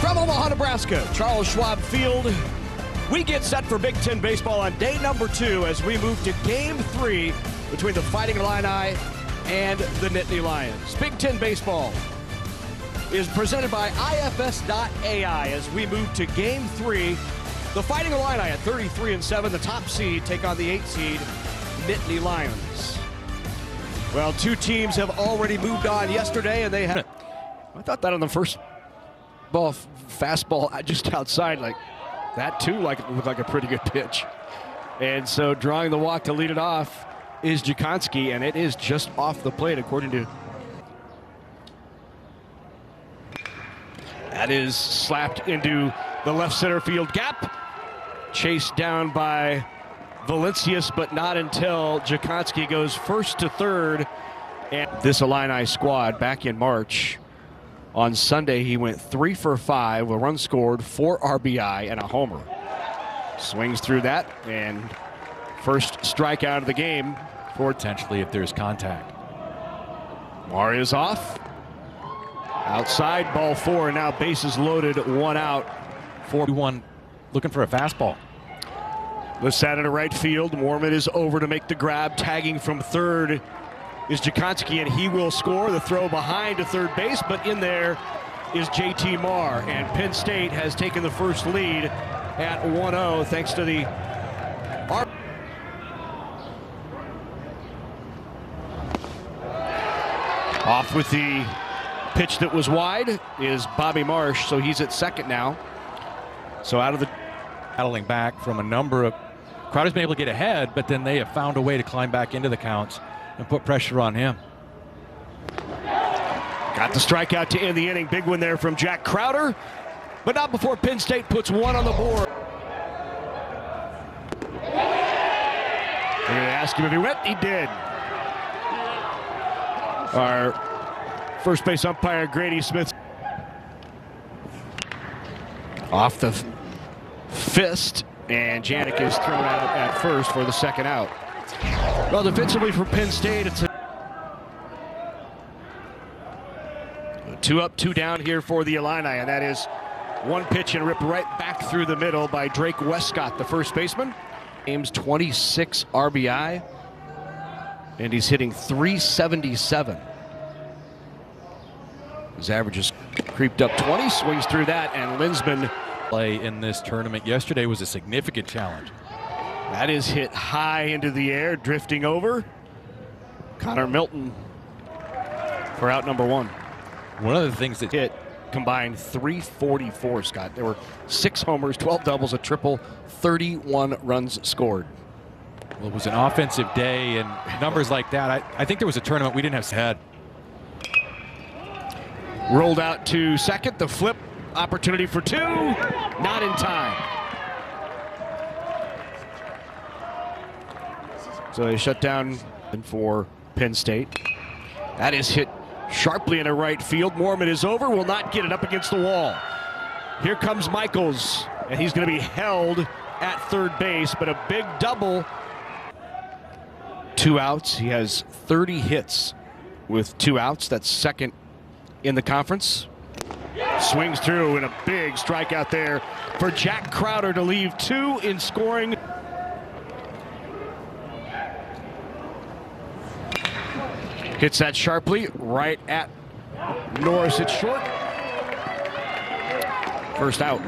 From Omaha, Nebraska, Charles Schwab Field, we get set for Big Ten baseball on day number 2 as we move to Game 3 between the Fighting Illini and the Nittany Lions. Big Ten baseball is presented by IFS.AI as we move to Game 3. The Fighting Illini at 33-7, the top seed, take on the 8 seed Nittany Lions. Well, 2 teams have already moved on yesterday, and they had. I thought that on the first ball, fastball just outside, like that too, looked like a pretty good pitch. And so drawing the walk to lead it off is Jakonski, and it is just off the plate according to. That is slapped into the left center field gap. Chased down by Valencius, but not until Jakonski goes first to third. And this Illini squad back in March. On Sunday, he went 3 for 5, a run scored, 4 RBI, and a homer. Swings through that, and first strikeout of the game for potentially if there's contact. Maria's off. Outside, ball 4, and now bases loaded, 1 out. 4-1, looking for a fastball. Lifts that into right field. Mormon is over to make the grab. Tagging from third is Jakonski, and he will score. The throw behind to third base, but in there is JT Marr, and Penn State has taken the first lead at 1-0 thanks to the off with the pitch that was wide is Bobby Marsh, so he's at second now. So out of the battling back from a number of Crowder's been able to get ahead, but then they have found a way to climb back into the counts and put pressure on him. Got the strikeout to end the inning. Big one there from Jack Crowder, but not before Penn State puts 1 on the board. They're going to ask him if he went. He did. Our first base umpire, Grady Smith. Off the fist, and Janik is thrown out at first for the second out. Well, defensively for Penn State, it's a 2 up, 2 down here for the Illini, and that is one pitch and ripped right back through the middle by Drake Westcott, the first baseman. Game's 26 RBI, and he's hitting .377. His average has creeped up 20, swings through that, and Linsman. Play in this tournament yesterday was a significant challenge. That is hit high into the air, drifting over. Connor Milton for out number 1. One of the things that hit combined .344, Scott. There were 6 homers, 12 doubles, a triple, 31 runs scored. Well, it was an offensive day, and numbers like that, I think there was a tournament we didn't have had. Rolled out to second, the flip, opportunity for 2, not in time. So they shut down for Penn State. That is hit sharply into right field. Mormon is over, will not get it up against the wall. Here comes Michaels, and he's going to be held at third base, but a big double. 2 outs. He has 30 hits with 2 outs. That's second in the conference. Swings through, and a big strikeout there for Jack Crowder to leave 2 in scoring. Hits that sharply right at Norris. It's short. First out.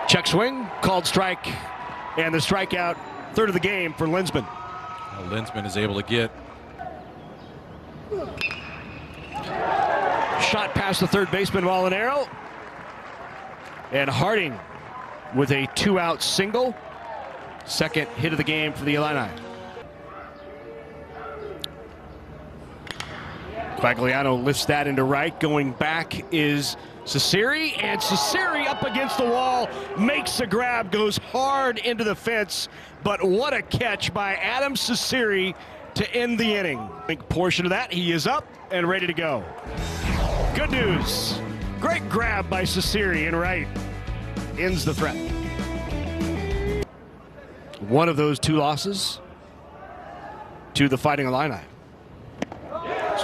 Check swing, called strike, and the strikeout, third of the game for Linsman. Well, Linsman is able to get. Shot past the third baseman, Molinaro. And Harding with a 2-out single. Second hit of the game for the Illini. Quagliano lifts that into right. Going back is Cesari, and Cesari up against the wall, makes the grab, goes hard into the fence, but what a catch by Adam Cesari to end the inning. Big portion of that, he is up and ready to go. Good news. Great grab by Cesari in right. Ends the threat. One of those 2 losses to the Fighting Illini.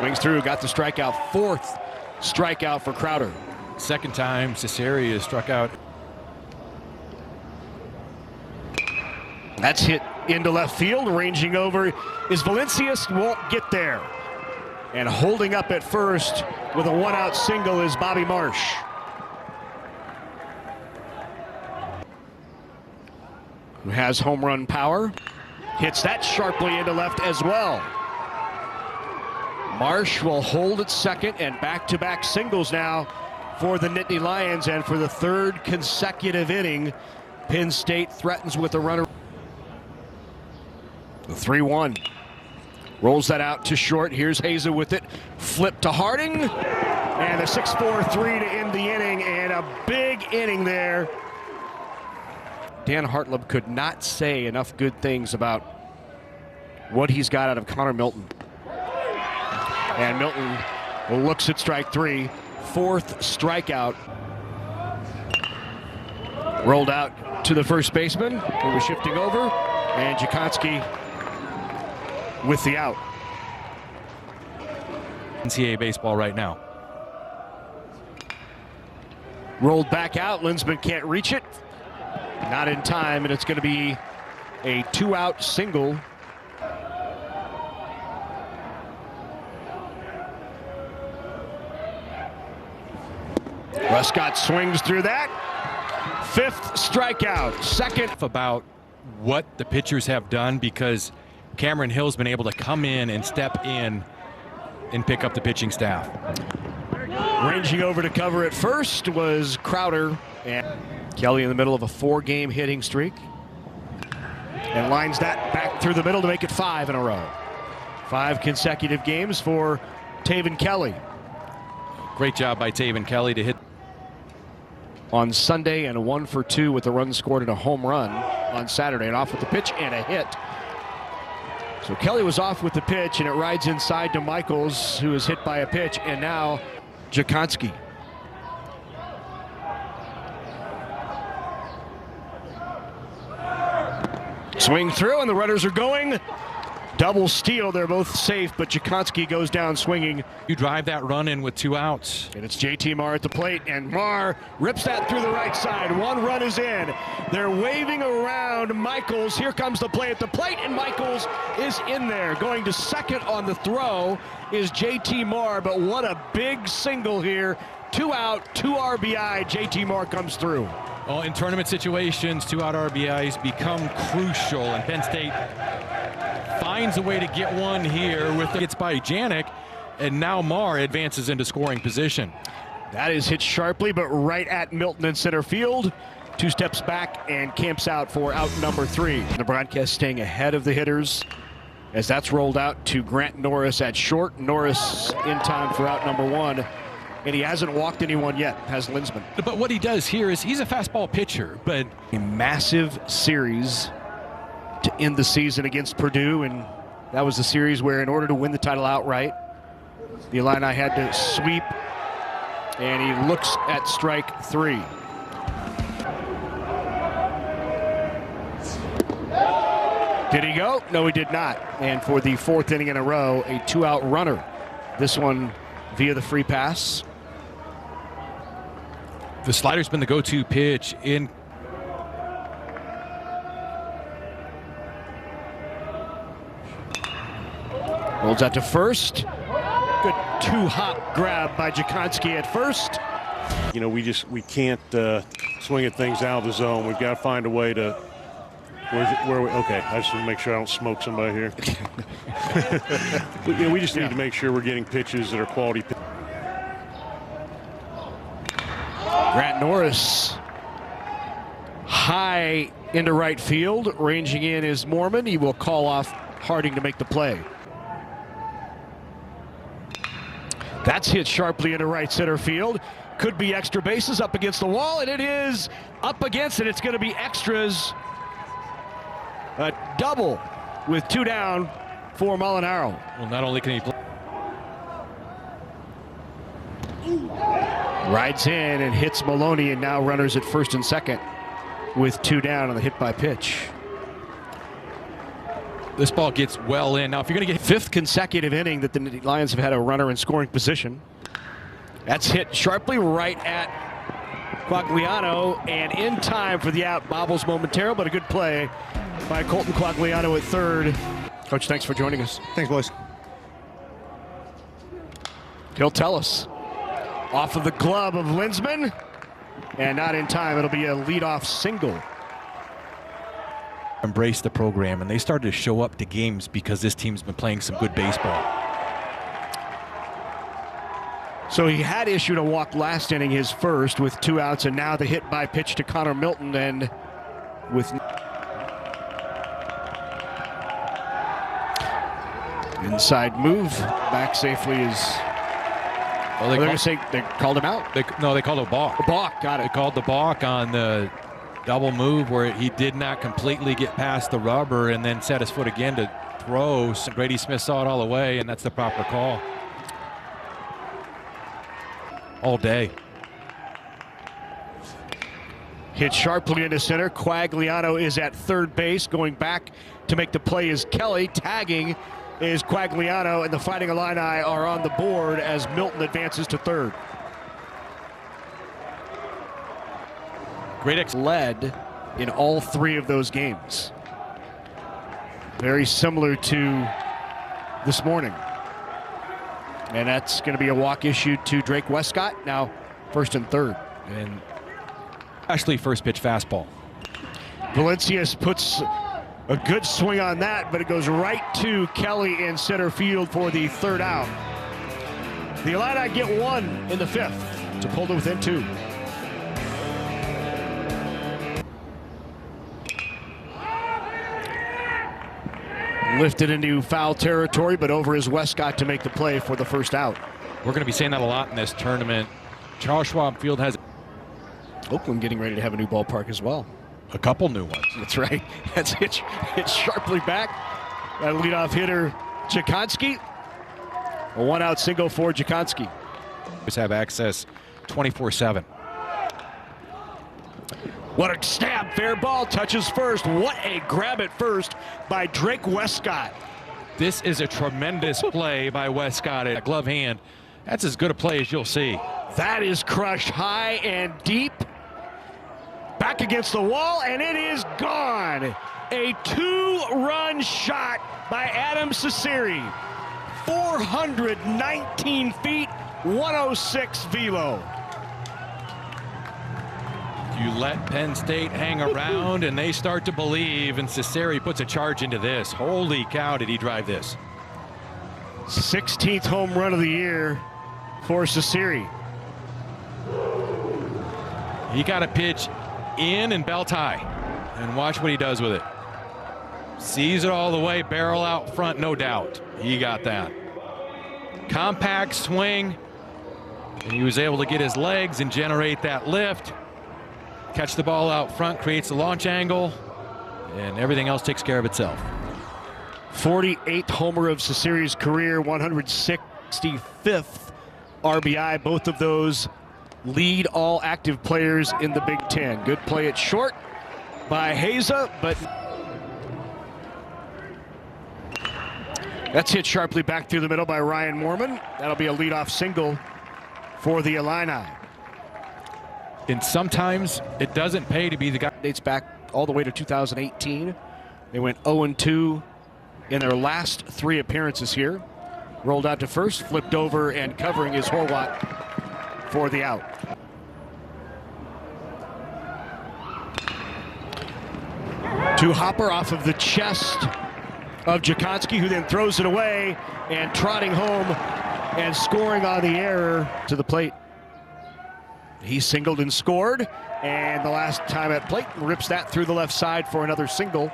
Swings through, got the strikeout. Fourth strikeout for Crowder. Second time Cesare has struck out. That's hit into left field, ranging over is Valencius, won't get there. And holding up at first with a one-out single is Bobby Marsh. Who has home run power. Hits that sharply into left as well. Marsh will hold at second, and back-to-back singles now for the Nittany Lions, and for the third consecutive inning, Penn State threatens with a runner. The 3-1. Rolls that out to short. Here's Haza with it. Flip to Harding. And a 6-4-3 to end the inning, and a big inning there. Dan Hartleb could not say enough good things about what he's got out of Connor Milton. And Milton looks at strike three. Fourth strikeout. Rolled out to the first baseman, who was shifting over, and Jakonski with the out. NCAA baseball right now. Rolled back out. Linsman can't reach it. Not in time, and it's going to be a two-out single. Westcott swings through that. Fifth strikeout. Second. About what the pitchers have done, because Cameron Hill's been able to come in and step in and pick up the pitching staff. Ranging over to cover at first was Crowder, and Kelly in the middle of a four-game hitting streak, and lines that back through the middle to make it 5 in a row. 5 consecutive games for Taven Kelly. Great job by Taven Kelly to hit On Sunday, and a 1 for 2 with a run scored and a home run on Saturday, and off with the pitch and a hit. So Kelly was off with the pitch, and it rides inside to Michaels, who is hit by a pitch, and now Jakonski. Swing through, and the runners are going. Double steal, they're both safe, but Jakonski goes down swinging. You drive that run in with 2 outs. And it's JT Marr at the plate, and Marr rips that through the right side. 1 run is in. They're waving around Michaels. Here comes the play at the plate, and Michaels is in there. Going to second on the throw is JT Marr, but what a big single here. 2 out, 2 RBI. JT Marr comes through. Well, in tournament situations, 2-out RBIs become crucial, and Penn State finds a way to get one here with it's by Janik, and now Marr advances into scoring position. That is hit sharply, but right at Milton in center field. 2 steps back and camps out for out number 3. The broadcast staying ahead of the hitters as that's rolled out to Grant Norris at short. Norris in time for out number 1. And he hasn't walked anyone yet, has Linsman. But what he does here is he's a fastball pitcher, but a massive series to end the season against Purdue, and that was the series where in order to win the title outright, the Illini had to sweep, and he looks at strike 3. Did he go? No, he did not. And for the 4th inning in a row, a 2-out runner. This one via the free pass. The slider's been the go-to pitch in. Rolls out to first. Good 2-hop grab by Jakonski at first. You know, we can't swing at things out of the zone. We've got to find a way to. Okay, I just want to make sure I don't smoke somebody here. We just need to make sure we're getting pitches that are quality. Grant Norris high into right field. Ranging in is Mormon. He will call off Harding to make the play. That's hit sharply into right center field. Could be extra bases up against the wall, and it is up against it. It's going to be extras. A double with 2 down for Molinaro. Well, not only can he play. Rides in and hits Maloney, and now runners at first and second with 2 down on the hit by pitch. This ball gets well in. Now, if you're going to get Fifth consecutive inning that the Nittany Lions have had a runner in scoring position. That's hit sharply right at Quagliano, and in time for the out. Bobbles momentarily, but a good play by Colton Quagliano at third. Coach, thanks for joining us. Thanks, boys. He'll tell us. Off of the glove of Linsman, and not in time. It'll be a leadoff single. embrace the program, and they started to show up to games because this team's been playing some good baseball. So he had issued a walk last inning, his first, with 2 outs, and now the hit by pitch to Connor Milton, and with inside move, back safely is. Well, they're going to say they called him out. They called a balk. A balk, got it. They called the balk on the double move where he did not completely get past the rubber and then set his foot again to throw. So Grady Smith saw it all the way, and that's the proper call. All day. Hit sharply into center. Quagliano is at third base. Going back to make the play is Kelly. Tagging is Quagliano, and the Fighting Illini are on the board as Milton advances to third. Great led in all 3 of those games. Very similar to this morning. And that's going to be a walk issued to Drake Westcott, now first and third. And actually first pitch fastball. Valencius puts a good swing on that, but it goes right to Kelly in center field for the third out. The Illini get 1 in the 5th to pull to within 2. Lifted into foul territory, but over is Westcott to make the play for the first out. We're going to be saying that a lot in this tournament. Charles Schwab Field has Oakland getting ready to have a new ballpark as well. a couple new ones. That's right. That's hit sharply back. That leadoff hitter, Jakonski. A 1-out single for Jakonski. Just have access 24/7. What a stab, fair ball, touches first. What a grab at first by Drake Westcott. This is a tremendous play by Westcott at a glove hand. That's as good a play as you'll see. That is crushed high and deep. Back against the wall, and it is gone. A 2-run shot by Adam Cesare. 419 feet, 106 velo. You let Penn State hang around and they start to believe, and Cesare puts a charge into this. Holy cow, did he drive this. 16th home run of the year for Cesare. He got a pitch in and belt high, and watch what he does with it. Sees it all the way, barrel out front, no doubt. He got that. Compact swing, and he was able to get his legs and generate that lift. Catch the ball out front, creates the launch angle, and everything else takes care of itself. 48th homer of Cesare's career, 165th RBI. Both of those lead all active players in the Big Ten. Good play at short by Haza, but that's hit sharply back through the middle by Ryan Moorman. That'll be a leadoff single for the Illini. And sometimes it doesn't pay to be the guy. Dates back all the way to 2018. They went 0-2 in their last 3 appearances here. Rolled out to first, flipped over, and covering is Horwat for the out. To Hopper off of the chest of Jakonski, who then throws it away, and trotting home and scoring on the error to the plate. He singled and scored, and the last time at plate rips that through the left side for another single.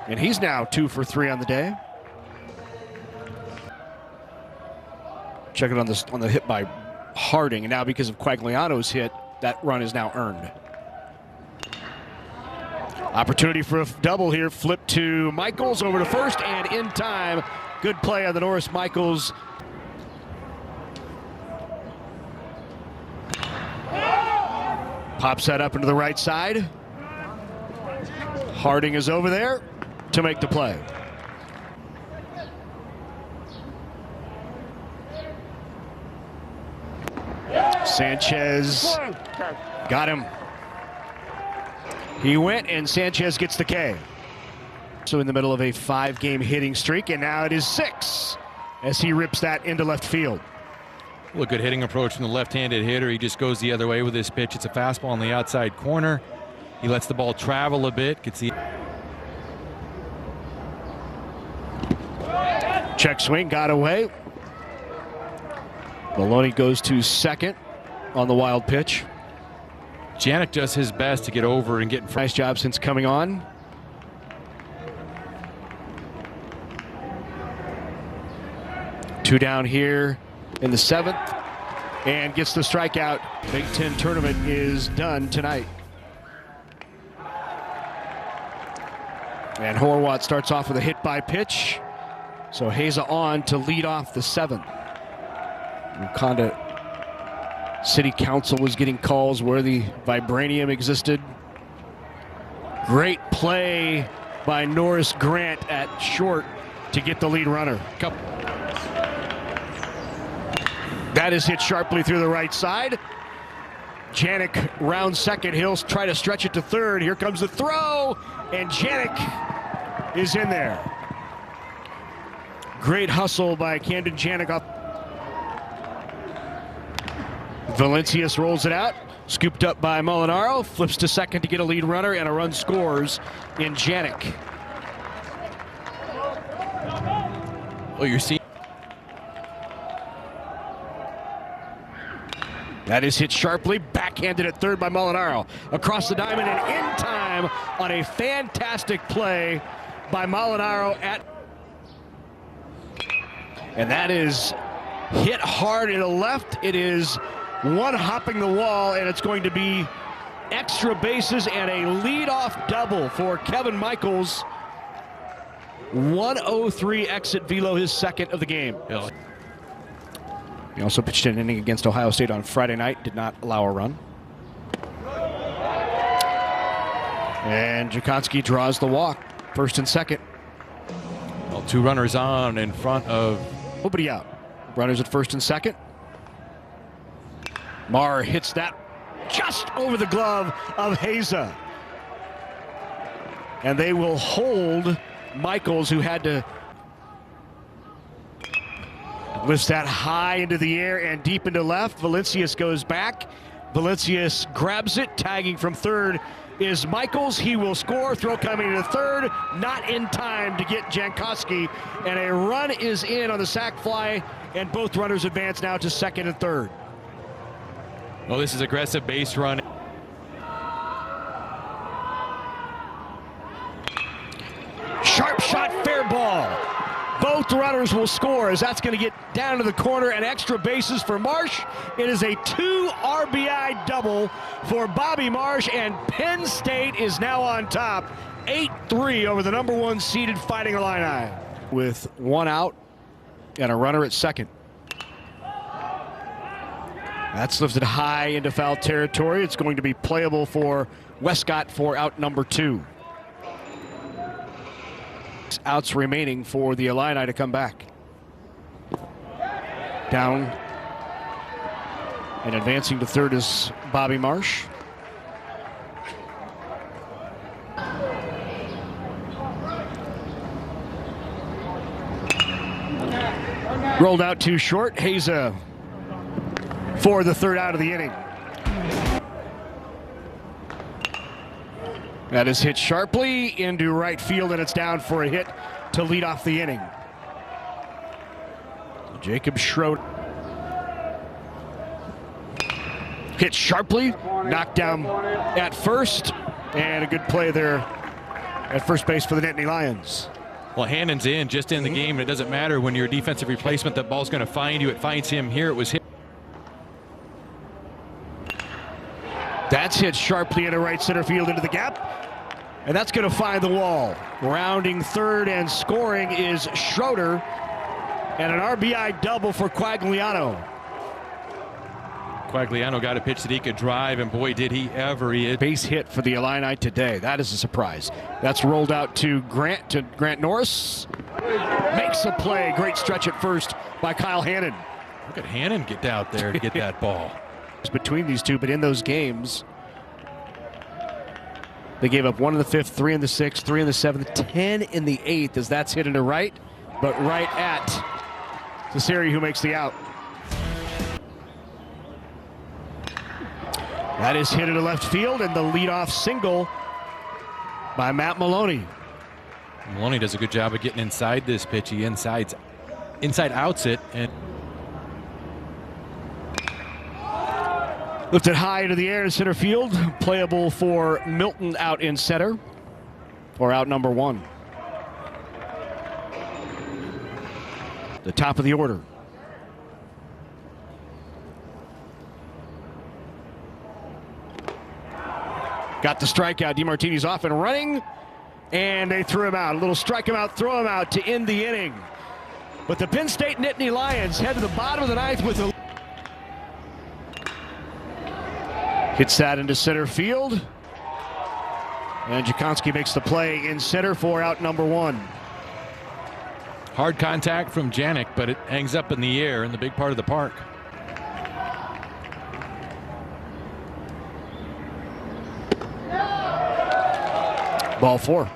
And he's now 2 for 3 on the day. Check it on the hit by Harding, and now because of Quagliano's hit, that run is now earned. Opportunity for a double here. Flip to Michaels over to first, and in time. Good play on the Norris Michaels. Pops that up into the right side. Harding is over there. to make the play. Sanchez got him. He went, and Sanchez gets the K. So in the middle of a 5-game hitting streak, and now it is 6 as he rips that into left field. Well, a good hitting approach from the left-handed hitter. He just goes the other way with his pitch. It's a fastball on the outside corner. He lets the ball travel a bit. Gets the check swing, got away. Maloney goes to second on the wild pitch. Janik does his best to get over and get in front. Nice job since coming on. Two down here in the 7th, and gets the strikeout. Big Ten tournament is done tonight. And Horwat starts off with a hit by pitch. So Heza on to lead off the 7th. Wakanda City Council was getting calls where the vibranium existed. Great play by Norris Grant at short to get the lead runner. That is hit sharply through the right side. Janik rounds second. He'll try to stretch it to third. Here comes the throw, and Janik is in there. Great hustle by Camden Janik up. Valencius rolls it out, scooped up by Molinaro, flips to second to get a lead runner, and a run scores in Janik. Well, you're seeing. That is hit sharply, backhanded at third by Molinaro. Across the diamond and in time on a fantastic play by Molinaro and that is hit hard in the left. It is one hopping the wall, and it's going to be extra bases and a leadoff double for Kevin Michaels. 103 exit velo, his second of the game. He also pitched an inning against Ohio State on Friday night, did not allow a run. And Jakonski draws the walk, first and second. Well, 2 runners on in front of. Nobody out. Runners at first and second. Marr hits that just over the glove of Heza. And they will hold Michaels, who had to lifts that high into the air and deep into left. Valencius goes back. Valencius grabs it. Tagging from third is Michaels. He will score. Throw coming to third. Not in time to get Jankowski. And a run is in on the sac fly. And both runners advance now to second and third. Well, this is aggressive base run. Sharp shot, fair ball. Both runners will score as that's going to get down to the corner and extra bases for Marsh. It is a 2 RBI double for Bobby Marsh, and Penn State is now on top, 8-3 over the #1 seeded Fighting Illini. With 1 out and a runner at second. That's lifted high into foul territory. It's going to be playable for Westcott for out number 2. Outs remaining for the Illini to come back. Down and advancing to third is Bobby Marsh. Rolled out too short. Heza for the third out of the inning. That is hit sharply into right field, and it's down for a hit to lead off the inning. Jacob Schroeder hit sharply, knocked down at first, and a good play there at first base for the Nittany Lions. Well, Hannon's in, just in the game. It doesn't matter when you're a defensive replacement. That ball's going to find you. It finds him here. It was hit. That's hit sharply into right center field into the gap. And that's going to find the wall. Rounding third and scoring is Schroeder. And an RBI double for Quagliano. Quagliano got a pitch that he could drive, and boy, did he ever. Base hit for the Illini today. That is a surprise. That's rolled out to Grant Norris. Makes a play. Great stretch at first by Kyle Hannon. Look at Hannon get out there to get that ball. It's between these two, but in those games, they gave up 1 in the 5th, 3 in the 6th, 3 in the 7th, 10 in the 8th, as that's hit into right, but right at Cesari, who makes the out. That is hit into left field, and the leadoff single by Matt Maloney. Maloney does a good job of getting inside this pitch. He inside outs it, and lifted high into the air to center field. Playable for Milton out in center, or out number 1. The top of the order. Got the strikeout. DeMartini's off and running, and they threw him out. A little strike him out, throw him out to end the inning. But the Penn State Nittany Lions head to the bottom of the 9th with a hits that into center field, and Jakonski makes the play in center for out number 1. hard contact from Janik, but it hangs up in the air in the big part of the park. Ball 4.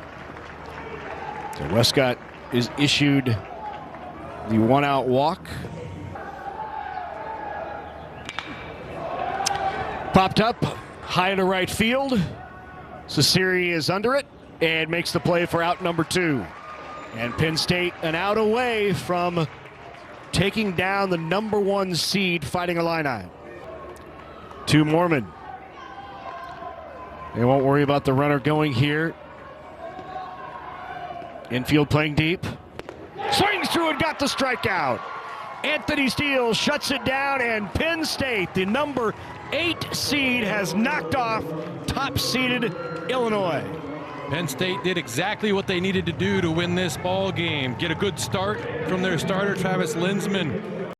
So Westcott is issued the 1-out walk. Popped up high to right field. Cesari is under it and makes the play for out number 2. And Penn State an out away from taking down the number 1 seed Fighting Illini. To Mormon. They won't worry about the runner going here. Infield playing deep. Swings through and got the strikeout. Anthony Steele shuts it down, and Penn State, the number 8 seed, has knocked off top-seeded Illinois. Penn State did exactly what they needed to do to win this ball game. Get a good start from their starter, Travis Linsman.